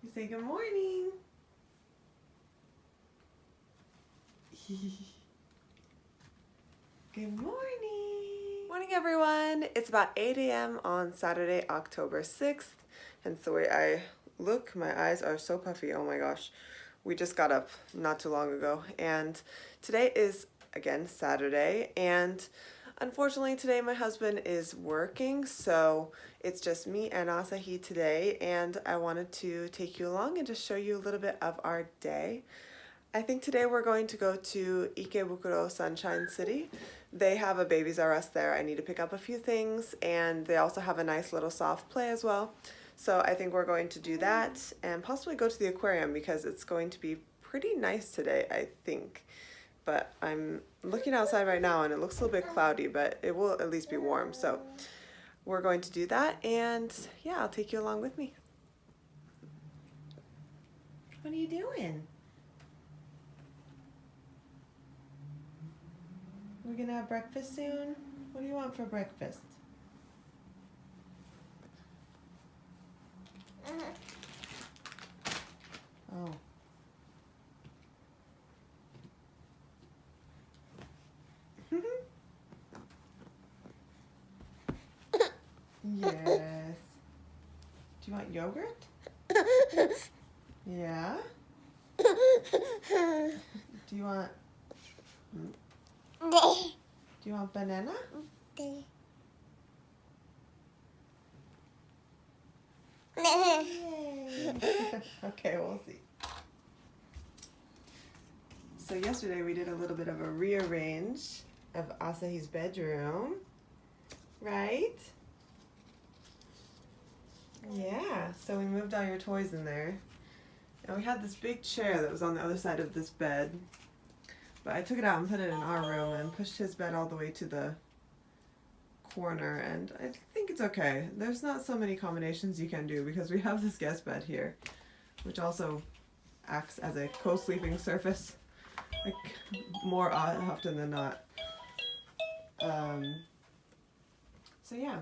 You say good morning. Good morning. Morning, everyone. It's about 8 a.m. on Saturday, October 6th. Hence the way I look. My eyes are so puffy. Oh my gosh. We just got up not too long ago. And today is, again, Saturday. And unfortunately, today my husband is working. So it's just me and Asahi today. And I wanted to take you along and just show you a little bit of our day. I think today we're going to go to Ikebukuro Sunshine City. They have a Babies R Us there. I need to pick up a few things, and they also have a nice little soft play as well. So I think we're going to do that and possibly go to the aquarium because it's going to be pretty nice today, I think. But I'm looking outside right now and it looks a little bit cloudy, but it will at least be warm. So we're going to do that, and yeah, I'll take you along with me. What are you doing? We're gonna have breakfast soon? What do you want for breakfast? Oh. Yes. Do you want yogurt? Yeah? Do you want... Do you want banana? Yay. Okay, we'll see. So yesterday we did a little bit of a rearrange of Asahi's bedroom, right? Yeah, so we moved all your toys in there. And we had this big chair that was on the other side of this bed. But I took it out and put it in our room and pushed his bed all the way to the corner, and I think it's okay. There's not so many combinations you can do because we have this guest bed here, which also acts as a co-sleeping surface, like more often than not. So yeah,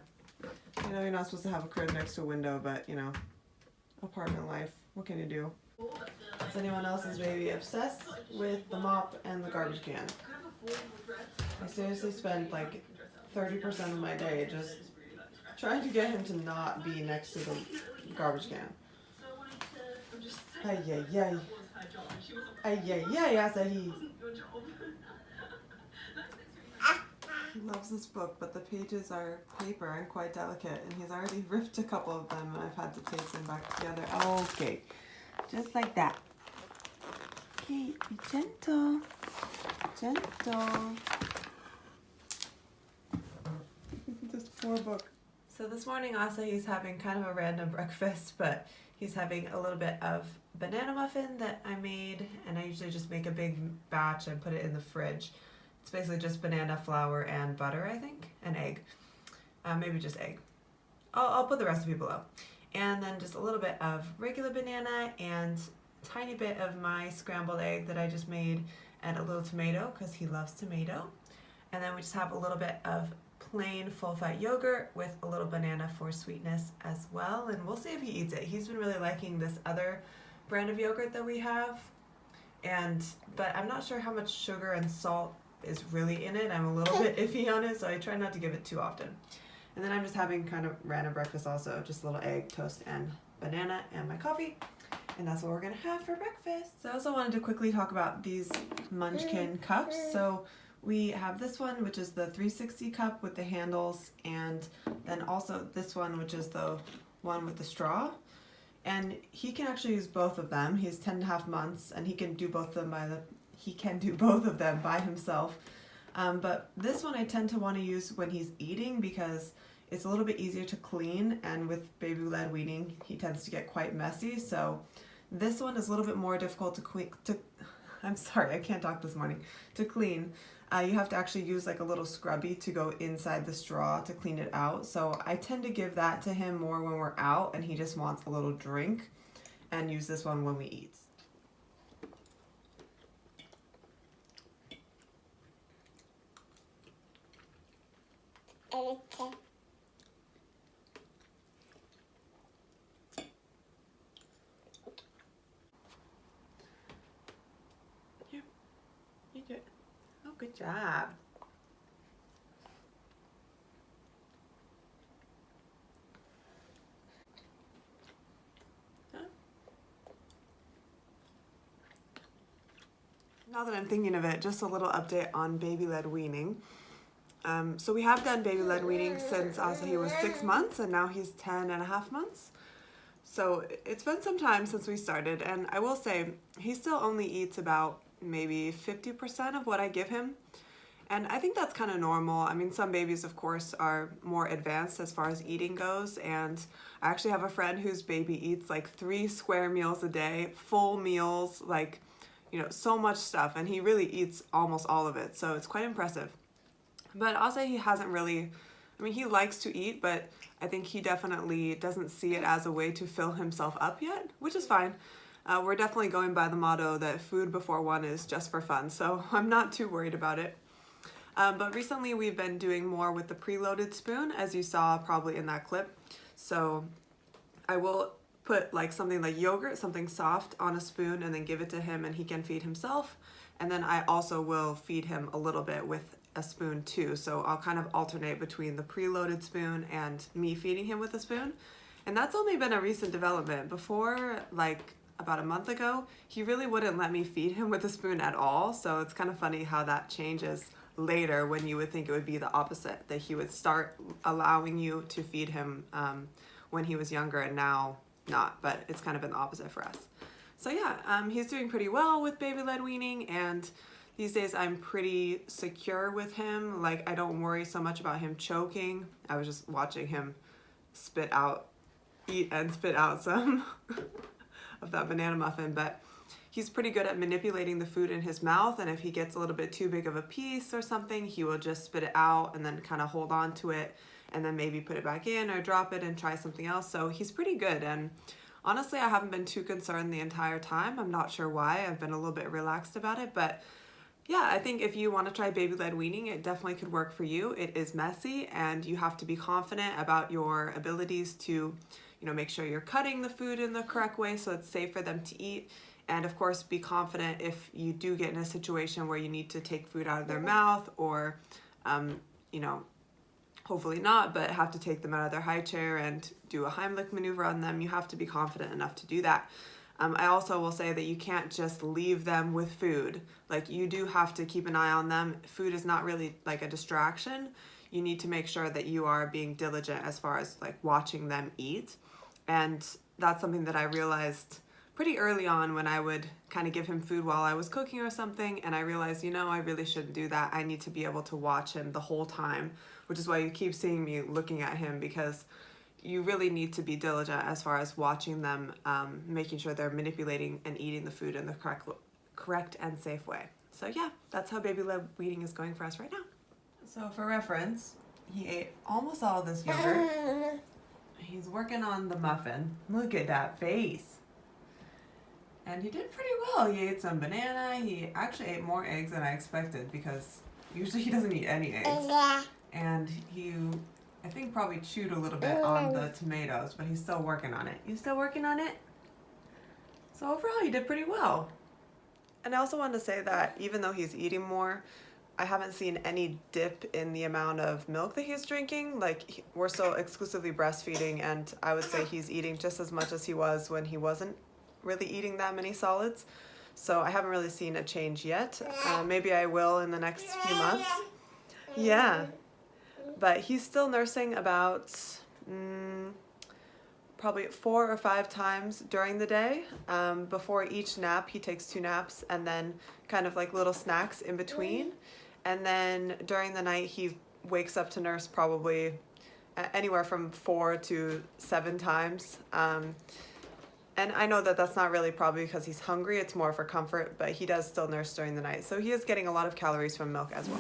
I know you're not supposed to have a crib next to a window, but you know, apartment life, what can you do? Is anyone else's baby obsessed with the mop and the garbage can? I seriously spend like 30% of my day just trying to get him to not be next to the garbage can. Ay, ay, ay. Ay, ay, ay, Asahi. He loves this book, but the pages are paper and quite delicate, and he's already ripped a couple of them, and I've had to tape them back together. Okay, just like that. Okay, be gentle. Gentle. This poor book. So this morning Asahi's having kind of a random breakfast, but he's having a little bit of banana muffin that I made, and I usually just make a big batch and put it in the fridge. It's basically just banana, flour, and butter, I think, and egg. Maybe just egg. I'll put the recipe below. And then just a little bit of regular banana and a tiny bit of my scrambled egg that I just made, and a little tomato because he loves tomato. And then we just have a little bit of plain full-fat yogurt with a little banana for sweetness as well, and we'll see if he eats it. He's been really liking this other brand of yogurt that we have, but I'm not sure how much sugar and salt is really in it. I'm a little bit iffy on it, so I try not to give it too often. And then I'm just having kind of random breakfast also, just a little egg, toast, and banana, and my coffee. And that's what we're gonna have for breakfast. So I also wanted to quickly talk about these Munchkin cups. So we have this one, which is the 360 cup with the handles, and then also this one, which is the one with the straw. And he can actually use both of them. He's 10.5 months, and he can do both of them by himself. But this one I tend to want to use when he's eating because it's a little bit easier to clean, and with baby-led weaning, he tends to get quite messy. So this one is a little bit more difficult to clean. I'm sorry, I can't talk this morning. To clean. You have to actually use like a little scrubby to go inside the straw to clean it out. So I tend to give that to him more when we're out and he just wants a little drink, and use this one when we eat. Good job. Now that I'm thinking of it, just a little update on baby-led weaning. So we have done baby-led weaning since Asahi was 6 months, and now he's 10.5 months. So it's been some time since we started, and I will say he still only eats about maybe 50% of what I give him. And I think that's kind of normal. I mean, some babies, of course, are more advanced as far as eating goes. And I actually have a friend whose baby eats like 3 square meals a day, full meals, like, you know, so much stuff. And he really eats almost all of it. So it's quite impressive. But I'll say he hasn't really, I mean, he likes to eat, but I think he definitely doesn't see it as a way to fill himself up yet, which is fine. We're definitely going by the motto that food before one is just for fun. So I'm not too worried about it. But recently we've been doing more with the preloaded spoon, as you saw probably in that clip. So I will put like something like yogurt, something soft on a spoon and then give it to him and he can feed himself. And then I also will feed him a little bit with a spoon too. So I'll kind of alternate between the preloaded spoon and me feeding him with a spoon. And that's only been a recent development. Before, like about a month ago, he really wouldn't let me feed him with a spoon at all. So it's kind of funny how that changes later, when you would think it would be the opposite, that he would start allowing you to feed him when he was younger and now not, but it's kind of been the opposite for us. So yeah, he's doing pretty well with baby-led weaning, and these days I'm pretty secure with him. Like, I don't worry so much about him choking. I was just watching him eat and spit out some of that banana muffin, but he's pretty good at manipulating the food in his mouth, and if he gets a little bit too big of a piece or something, he will just spit it out and then kind of hold on to it and then maybe put it back in or drop it and try something else. So he's pretty good, and honestly I haven't been too concerned the entire time. I'm not sure why. I've been a little bit relaxed about it, but yeah, I think if you want to try baby-led weaning, it definitely could work for you. It is messy and you have to be confident about your abilities to, you know, make sure you're cutting the food in the correct way so it's safe for them to eat. And of course, be confident if you do get in a situation where you need to take food out of their mouth or, you know, hopefully not, but have to take them out of their high chair and do a Heimlich maneuver on them. You have to be confident enough to do that. I also will say that you can't just leave them with food. Like, you do have to keep an eye on them. Food is not really like a distraction. You need to make sure that you are being diligent as far as like watching them eat. And that's something that I realized pretty early on when I would kind of give him food while I was cooking or something, and I realized, you know, I really shouldn't do that. I need to be able to watch him the whole time, which is why you keep seeing me looking at him, because you really need to be diligent as far as watching them, making sure they're manipulating and eating the food in the correct and safe way. So yeah, that's how baby-led weaning is going for us right now. So for reference, he ate almost all of this yogurt. He's working on the muffin. Look at that face. And he did pretty well. He ate some banana. He actually ate more eggs than I expected, because usually he doesn't eat any eggs. And he, I think, probably chewed a little bit on the tomatoes, but he's still working on it. You still working on it? So overall, he did pretty well. And I also wanted to say that even though he's eating more, I haven't seen any dip in the amount of milk that he's drinking. Like, we're still exclusively breastfeeding, and I would say he's eating just as much as he was when he wasn't really eating that many solids. So I haven't really seen a change yet. Maybe I will in the next few months. Yeah, but he's still nursing about probably 4 or 5 times during the day. Before each nap, he takes 2 naps and then kind of like little snacks in between. And then during the night, he wakes up to nurse probably anywhere from 4 to 7 times. And I know that that's not really probably because he's hungry, it's more for comfort, but he does still nurse during the night. So he is getting a lot of calories from milk as well.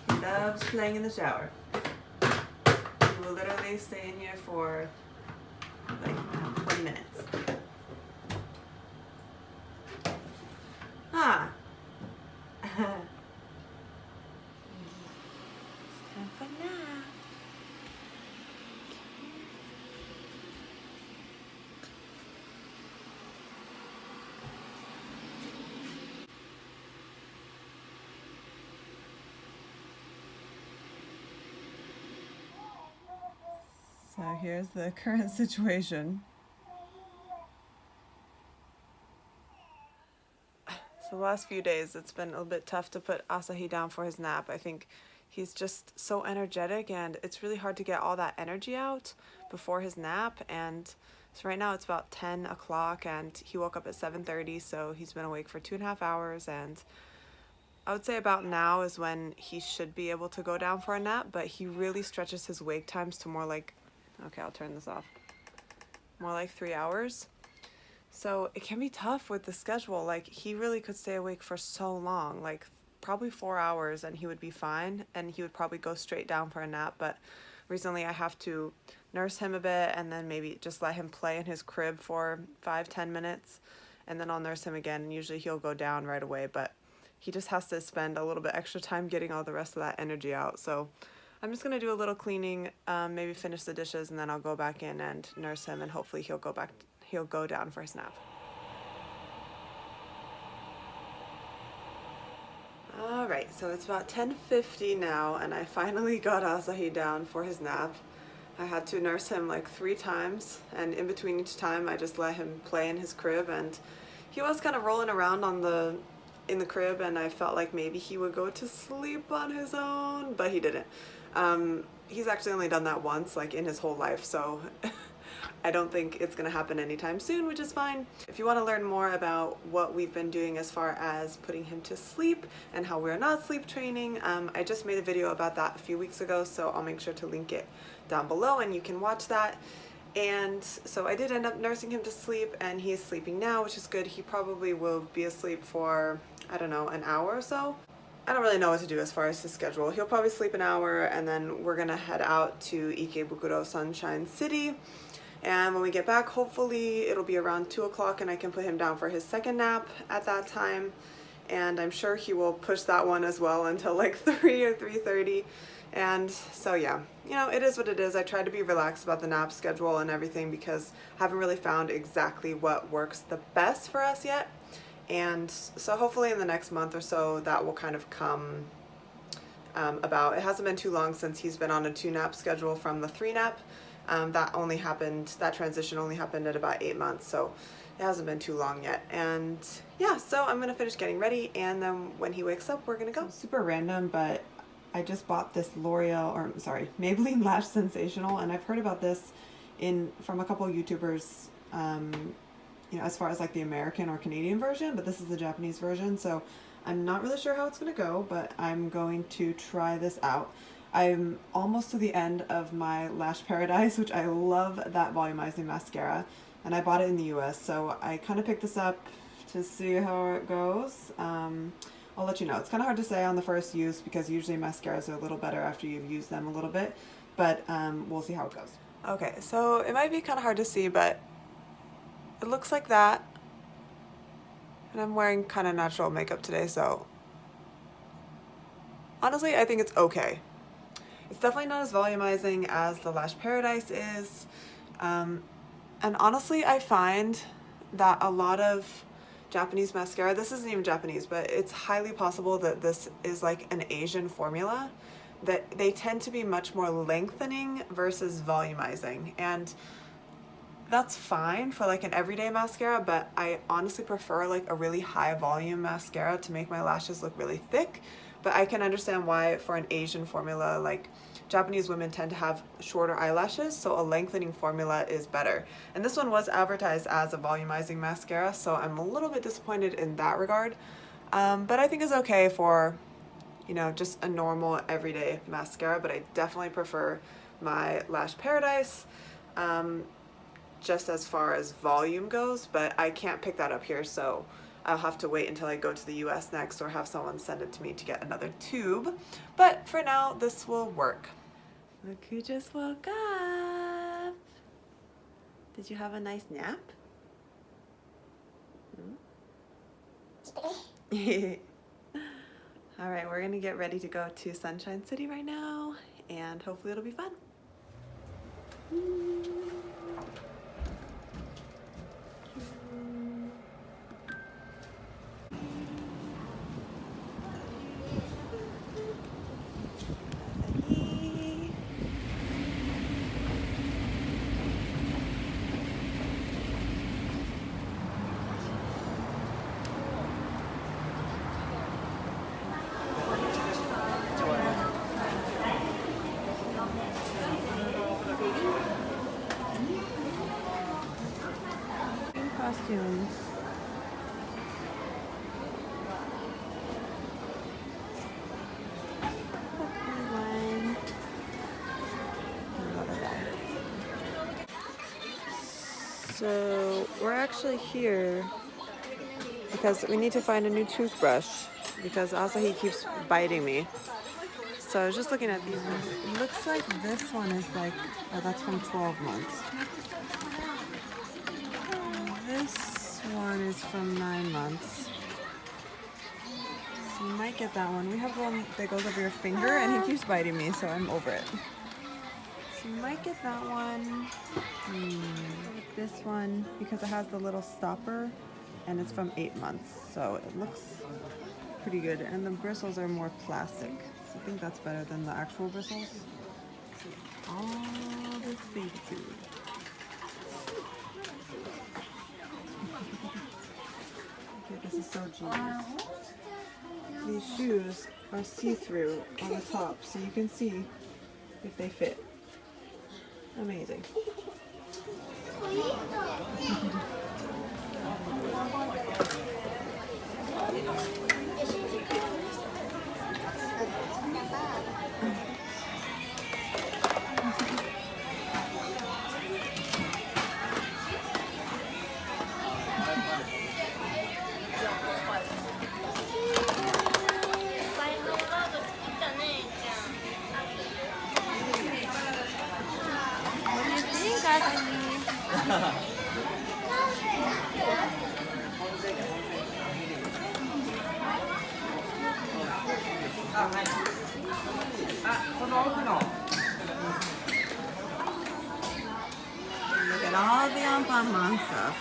He loves playing in the shower. He will literally stay in here for like 20 minutes. Ah. So here's the current situation. So the last few days it's been a little bit tough to put Asahi down for his nap. I think he's just so energetic and it's really hard to get all that energy out before his nap. And so right now it's about 10 o'clock and he woke up at 7:30, so he's been awake for 2.5 hours, and I would say about now is when he should be able to go down for a nap, but he really stretches his wake times to more like, okay, I'll turn this off, more like 3 hours. So it can be tough with the schedule. Like, he really could stay awake for so long, like probably 4 hours, and he would be fine and he would probably go straight down for a nap. But recently I have to nurse him a bit and then maybe just let him play in his crib for 5-10 minutes, and then I'll nurse him again, and usually he'll go down right away. But he just has to spend a little bit extra time getting all the rest of that energy out. So I'm just gonna do a little cleaning, maybe finish the dishes, and then I'll go back in and nurse him, and hopefully he'll go down for his nap. All right, so it's about 10:50 now, and I finally got Asahi down for his nap. I had to nurse him like 3 times, and in between each time I just let him play in his crib, and he was kind of rolling around in the crib, and I felt like maybe he would go to sleep on his own, but he didn't. He's actually only done that once, like in his whole life, so I don't think it's gonna happen anytime soon, which is fine. If you want to learn more about what we've been doing as far as putting him to sleep and how we're not sleep training, I just made a video about that a few weeks ago, so I'll make sure to link it down below and you can watch that. And so I did end up nursing him to sleep, and he is sleeping now, which is good. He probably will be asleep for, I don't know, an hour or so. I don't really know what to do as far as his schedule. He'll probably sleep an hour, and then we're gonna head out to Ikebukuro Sunshine City. And when we get back, hopefully it'll be around 2 o'clock and I can put him down for his second nap at that time. And I'm sure he will push that one as well until like 3 or 3:30. And so yeah, you know, it is what it is. I try to be relaxed about the nap schedule and everything because I haven't really found exactly what works the best for us yet. And so hopefully in the next month or so that will kind of come about. It hasn't been too long since he's been on a 2-nap schedule from the 3-nap. That transition only happened at about 8 months, so it hasn't been too long yet. And yeah, so I'm gonna finish getting ready, and then when he wakes up, we're gonna go. Super random, but I just bought this Maybelline Lash Sensational, and I've heard about this from a couple YouTubers, you know, as far as like the American or Canadian version, but this is the Japanese version, so I'm not really sure how it's gonna go, but I'm going to try this out. I'm almost to the end of my Lash Paradise, which I love that volumizing mascara, and I bought it in the US, so I kind of picked this up to see how it goes. I'll let you know. It's kind of hard to say on the first use because usually mascaras are a little better after you've used them a little bit, but we'll see how it goes. Okay, so it might be kind of hard to see, but it looks like that, and I'm wearing kind of natural makeup today, so honestly I think it's okay. It's definitely not as volumizing as the Lash Paradise is, and honestly I find that a lot of Japanese mascara, this isn't even Japanese, but it's highly possible that this is like an Asian formula, that they tend to be much more lengthening versus volumizing, and that's fine for like an everyday mascara, but I honestly prefer like a really high volume mascara to make my lashes look really thick. But I can understand why for an Asian formula, like Japanese women tend to have shorter eyelashes, so a lengthening formula is better. And this one was advertised as a volumizing mascara, so I'm a little bit disappointed in that regard. But I think it's okay for, you know, just a normal everyday mascara, but I definitely prefer my Lash Paradise, just as far as volume goes, but I can't pick that up here, so I'll have to wait until I go to the US next or have someone send it to me to get another tube. But for now, this will work. Look who just woke up. Did you have a nice nap? All right, we're gonna get ready to go to Sunshine City right now, and hopefully it'll be fun. costumes. So we're actually here because we need to find a new toothbrush because Asahi keeps biting me. So I was just looking at these ones. It looks like this one is like, oh, that's from 12 months. This one is from 9 months. So you might get that one. We have one that goes over your finger and he keeps biting me, so I'm over it. So you might get that one. This one, because it has the little stopper and it's from 8 months. So it looks pretty good. And the bristles are more plastic. So I think that's better than the actual bristles. All this baby food. Okay, this is so genius. These shoes are see-through on the top, so you can see if they fit. Amazing. Look at all the Anpanman stuff.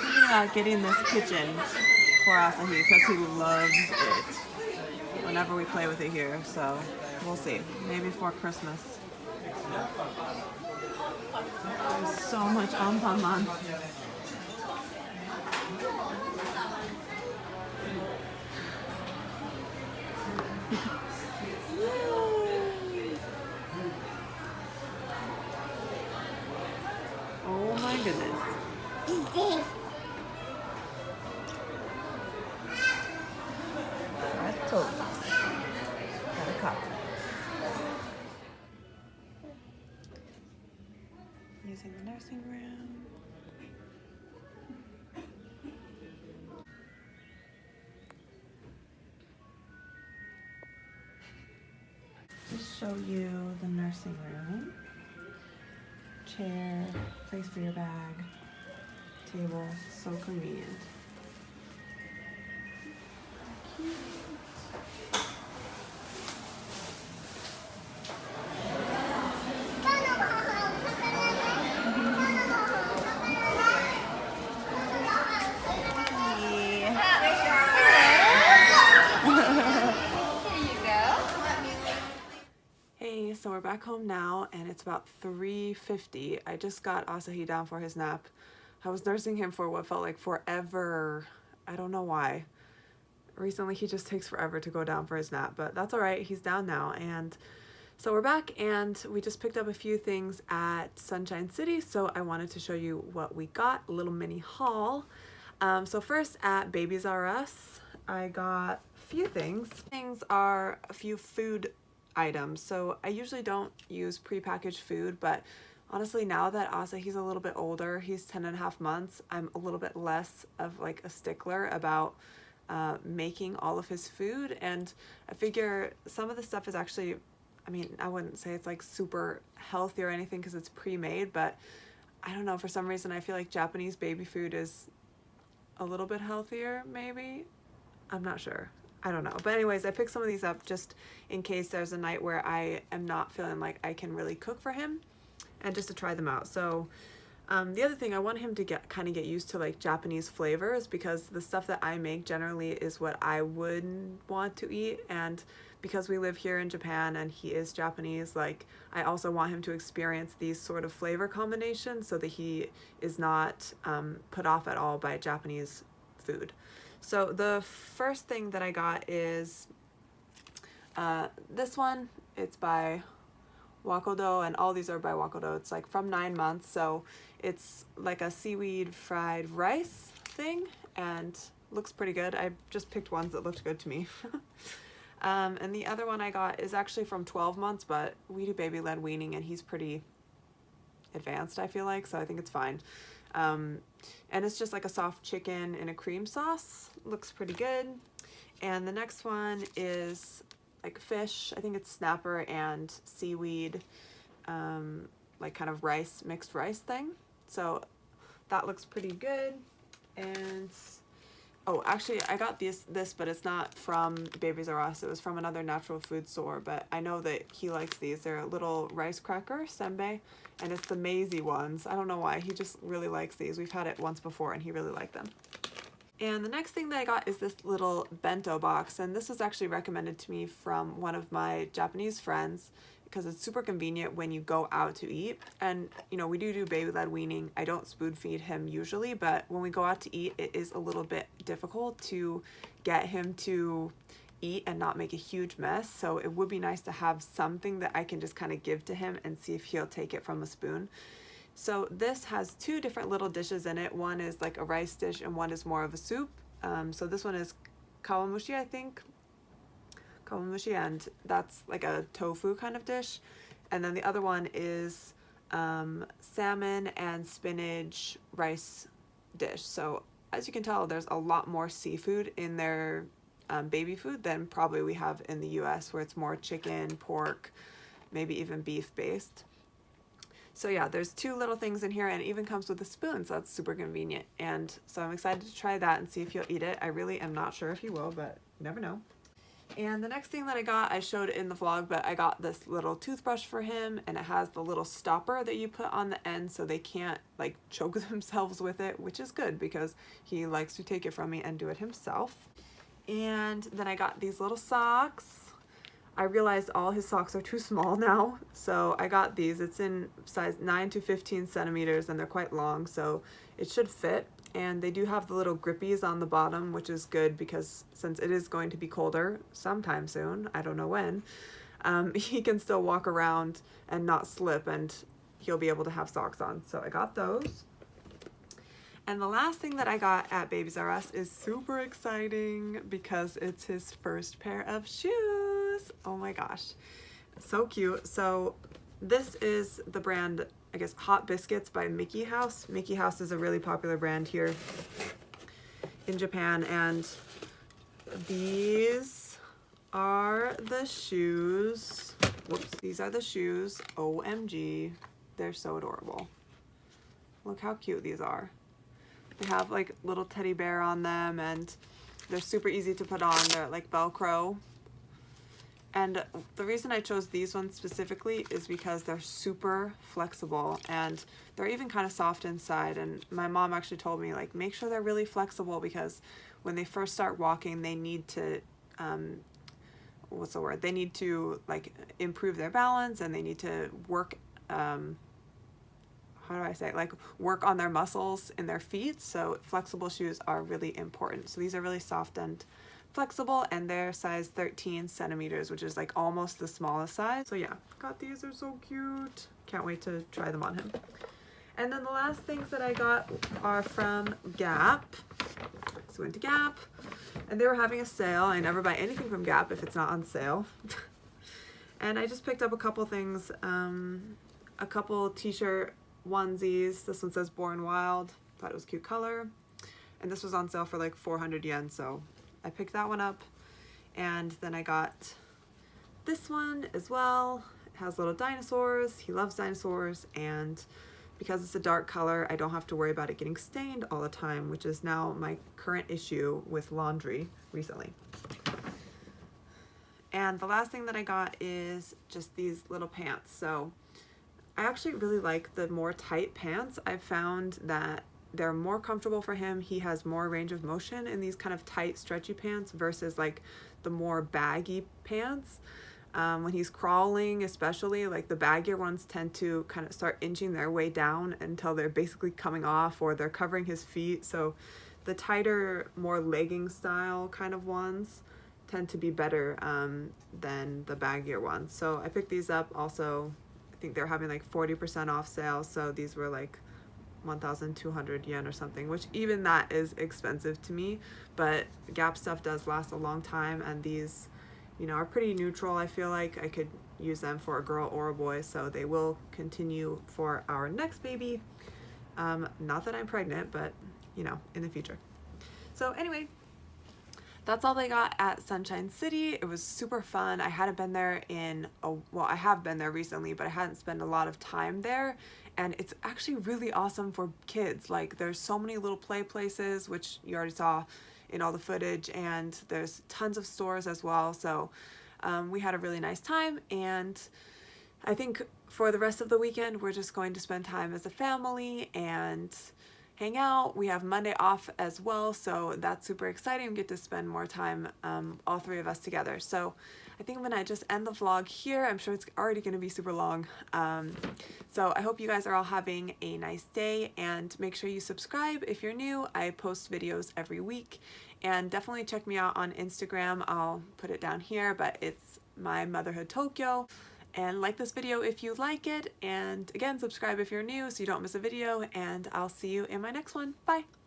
Thinking about getting this kitchen for Asahi because he loves it whenever we play with it here, so we'll see. Maybe for Christmas. There's so much Anpanman. Oh my goodness. Got a cup. Using the nursing room. Just show you the nursing room. Chair, place for your bag, table, so convenient. Hey, so we're back home now and it's about 3:50. I just got Asahi down for his nap. I was nursing him for what felt like forever. I don't know why. Recently he just takes forever to go down for his nap, but that's all right. He's down now. And so we're back and we just picked up a few things at Sunshine City. So I wanted to show you what we got, a little mini haul. So first at Babies R Us, I got a few things. Things are a few food items. So I usually don't use prepackaged food, but honestly now that Asahi's a little bit older, he's 10.5 months, I'm a little bit less of like a stickler about making all of his food, and I figure some of the stuff is actually, I mean, I wouldn't say it's like super healthy or anything because it's pre-made, but I don't know, for some reason I feel like Japanese baby food is a little bit healthier, maybe. I'm not sure. I don't know. But anyways, I picked some of these up just in case there's a night where I am not feeling like I can really cook for him, and just to try them out. So the other thing, I want him to kind of get used to like Japanese flavors, because the stuff that I make generally is what I wouldn't want to eat, and because we live here in Japan and he is Japanese, like I also want him to experience these sort of flavor combinations so that he is not put off at all by Japanese food. So the first thing that I got is this one. It's by Wakodo, and all these are by Wakodo. It's like from 9 months, so it's like a seaweed fried rice thing, and looks pretty good. I just picked ones that looked good to me. And the other one I got is actually from 12 months, but we do baby-led weaning, and he's pretty advanced, I feel like, so I think it's fine. And it's just like a soft chicken in a cream sauce. Looks pretty good. And the next one is like fish. I think it's snapper and seaweed, like kind of rice, mixed rice thing. So that looks pretty good. And oh, actually, I got this, but it's not from Babies R Us. It was from another natural food store, but I know that he likes these. They're a little rice cracker, senbei, and it's the maizy ones. I don't know why. He just really likes these. We've had it once before, and he really liked them. And the next thing that I got is this little bento box, and this was actually recommended to me from one of my Japanese friends because it's super convenient when you go out to eat. And you know, we do baby-led weaning. I don't spoon feed him usually, but when we go out to eat, it is a little bit difficult to get him to eat and not make a huge mess. So it would be nice to have something that I can just kind of give to him and see if he'll take it from a spoon. So this has two different little dishes in it. One is like a rice dish and one is more of a soup. So this one is kawamushi, I think. Kawamushi, and that's like a tofu kind of dish. And then the other one is salmon and spinach rice dish. So as you can tell, there's a lot more seafood in their baby food than probably we have in the US, where it's more chicken, pork, maybe even beef based. So yeah, there's two little things in here, and it even comes with a spoon, so that's super convenient. And so I'm excited to try that and see if he'll eat it. I really am not sure if he will, but you never know. And the next thing that I got, I showed in the vlog, but I got this little toothbrush for him, and it has the little stopper that you put on the end so they can't like choke themselves with it, which is good because he likes to take it from me and do it himself. And then I got these little socks. I realized all his socks are too small now, so I got these. It's in size 9 to 15 centimeters, and they're quite long, so it should fit. And they do have the little grippies on the bottom, which is good because since it is going to be colder sometime soon, I don't know when, he can still walk around and not slip, and he'll be able to have socks on. So I got those. And the last thing that I got at Babies R Us is super exciting because it's his first pair of shoes. Oh my gosh, so cute. So this is the brand, I guess, Hot Biscuits by Mickey House. Mickey House is a really popular brand here in Japan, and these are the shoes. Whoops, these are the shoes. OMG, they're so adorable. Look how cute these are. They have like little teddy bear on them, and they're super easy to put on. They're like Velcro. And the reason I chose these ones specifically is because they're super flexible, and they're even kind of soft inside. And my mom actually told me, like, make sure they're really flexible because when they first start walking, they need to, what's the word? They need to like improve their balance, and they need to work, how do I say it? Like work on their muscles in their feet. So flexible shoes are really important. So these are really soft and flexible, and they're size 13 centimeters, which is like almost the smallest size. So yeah, got these, are so cute. Can't wait to try them on him. And then the last things that I got are from Gap. So I went to Gap, and they were having a sale. I never buy anything from Gap if it's not on sale. And I just picked up a couple things, a couple t-shirt onesies. This one says Born Wild. Thought it was a cute color. And this was on sale for like 400 yen, so I picked that one up. And then I got this one as well. It has little dinosaurs. He loves dinosaurs, and because it's a dark color, I don't have to worry about it getting stained all the time, which is now my current issue with laundry recently. And the last thing that I got is just these little pants. So I actually really like the more tight pants. I've found that they're more comfortable for him. He has more range of motion in these kind of tight, stretchy pants versus like the more baggy pants. When he's crawling, especially, like the baggier ones tend to kind of start inching their way down until they're basically coming off or they're covering his feet. So the tighter, more legging style kind of ones tend to be better than the baggier ones. So I picked these up also think they're having like 40% off sale, so these were like 1,200 yen or something, which even that is expensive to me, but Gap stuff does last a long time, and these, you know, are pretty neutral. I feel like I could use them for a girl or a boy, so they will continue for our next baby. Not that I'm pregnant, but you know, in the future. So anyway, that's all they got at Sunshine City. It was super fun. I hadn't been there well, I have been there recently, but I hadn't spent a lot of time there. And it's actually really awesome for kids. Like, there's so many little play places, which you already saw in all the footage, and there's tons of stores as well. So we had a really nice time, and I think for the rest of the weekend, we're just going to spend time as a family and hang out. We have Monday off as well, so that's super exciting. We get to spend more time, all three of us together. So I think I'm gonna just end the vlog here. I'm sure it's already gonna be super long. So I hope you guys are all having a nice day, and make sure you subscribe if you're new. I post videos every week, and definitely check me out on Instagram. I'll put it down here, but it's my Motherhood Tokyo. And like this video if you like it, and again, subscribe if you're new so you don't miss a video, and I'll see you in my next one. Bye!